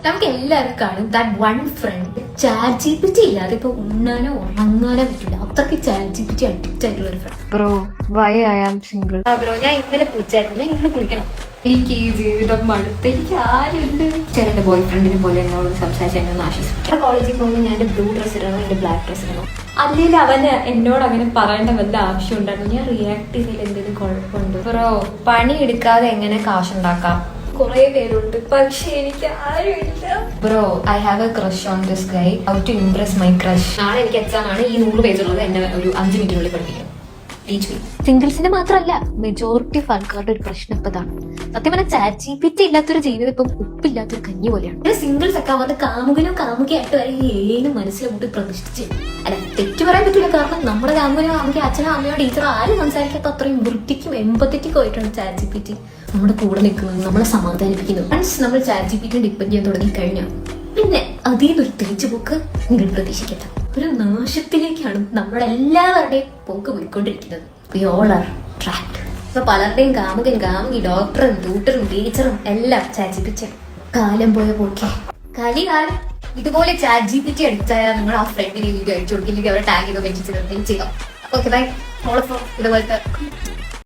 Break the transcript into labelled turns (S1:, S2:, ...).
S1: നമുക്ക് എല്ലാവരും കാണും ദാറ്റ് വൺ ഫ്രണ്ട് ChatGPT ഇല്ലാതെ ഇപ്പൊ ഉണ്ണാനോ ഉറങ്ങാനോ പറ്റില്ല. അത്രയ്ക്ക് ChatGPT അഡിക്റ്റ് ആയിട്ടുള്ള ഒരു friend.
S2: Bro why I am single.
S1: Bro ഞാൻ ഇന്നലെ കുളിച്ചായിരുന്നു, ഇന്ന് കുളിക്കണം. എനിക്ക് ഈ ജീവിതം മടുത്ത്, എനിക്ക് ആരുണ്ട്.
S2: എന്റെ ബോയ് ഫ്രണ്ടിനെ പോലെ എന്നോട് സംസാരിച്ച് എന്നെ ഒന്ന് ആശ്വസിപ്പിക്കാം.
S1: കോളേജിൽ പോകുമ്പോൾ ഞാൻ എന്റെ ബ്ലൂ ഡ്രസ് ഇടണം, എന്റെ ബ്ലാക്ക് ഡ്രസ് ഇടണം.
S2: അല്ലെങ്കിൽ അവന് എന്നോട് അങ്ങനെ പറയേണ്ട വല്ല ആവശ്യം ഉണ്ടായിരുന്നു. ഞാൻ റിയാക്ട് ചെയ്തതിൽ എന്തെങ്കിലും കുഴപ്പമുണ്ട്?
S1: ബ്രോ പണി എടുക്കാതെ എങ്ങനെ കാശുണ്ടാക്കാം?
S2: കുറെ പേരുണ്ട്, പക്ഷെ എനിക്ക് ആരുമില്ല.
S1: Bro I have a crush on this guy. How to impress my crush. നാളെ എനിക്ക് എക്സാം ആണ്. ഈ 100 പേജുള്ളത് എന്നെ ഒരു 5 മിനിറ്റിനുള്ളിൽ പഠിപ്പിക്കും. സിംഗിൾസിന്റെ മാത്രമല്ല, മെജോറിറ്റി ഓഫ് ആൾക്കാരുടെ ഒരു പ്രശ്നം ഇപ്പതാണ്. സത്യം പറഞ്ഞാൽ ChatGPT ഇല്ലാത്തൊരു ജീവിതം ഇപ്പം ഉപ്പില്ലാത്തൊരു കഞ്ഞി പോലെയാണ്. സിംഗിൾസ് ഒക്കെ അവരുടെ കാമുകനോ കാമുകയായിട്ട് വരെ ഏനും മനസ്സിലോട്ട് പ്രതിഷ്ഠിച്ച് അല്ല, തെറ്റു പറയാൻ പറ്റില്ല. കാരണം നമ്മുടെ കാമുകനോ കാമുക അച്ഛനോ അമ്മയോ ടീച്ചറോ ആരും സംസാരിക്കാത്ത അത്രയും വൃത്തിക്കും എമ്പത്തറ്റിക്കും ആയിട്ടാണ് ChatGPT നമ്മുടെ കൂടെ നിൽക്കുന്നത്, നമ്മളെ സമാധാനിപ്പിക്കുന്നത്. മീൻസ് നമ്മൾ ChatGPT ഡിപ്പെൻഡ് ചെയ്യാൻ തുടങ്ങി കഴിഞ്ഞാൽ പിന്നെ അതിൽ നിന്നൊരു തിരിച്ചുപോക്ക് നിങ്ങൾ പ്രതീക്ഷിക്കട്ടെ. ഒരു നാശത്തിലേക്കാണ് നമ്മളെല്ലാവരുടെയും പോക്ക് പോയിക്കൊണ്ടിരിക്കുന്നത്. We all are trapped. ഇപ്പൊ പലരുടെയും കാമുകൻ കാമുകി ഡോക്ടറും ട്യൂട്ടറും ടീച്ചറും എല്ലാം ChatGPT. കാലം പോയ പോക്കെ കലികാലം. ഇതുപോലെ ChatGPT അടിച്ചാൽ നിങ്ങൾ ആ ഫ്രണ്ടിനെ വീഡിയോ അയച്ചു കൊടുക്കില്ലെങ്കിൽ അവരെ ടാഗ് ചെയ്തോ മെൻഷൻ ചെയ്തോ ചെയ്യാം. Okay bye. ഇതുപോലത്തെ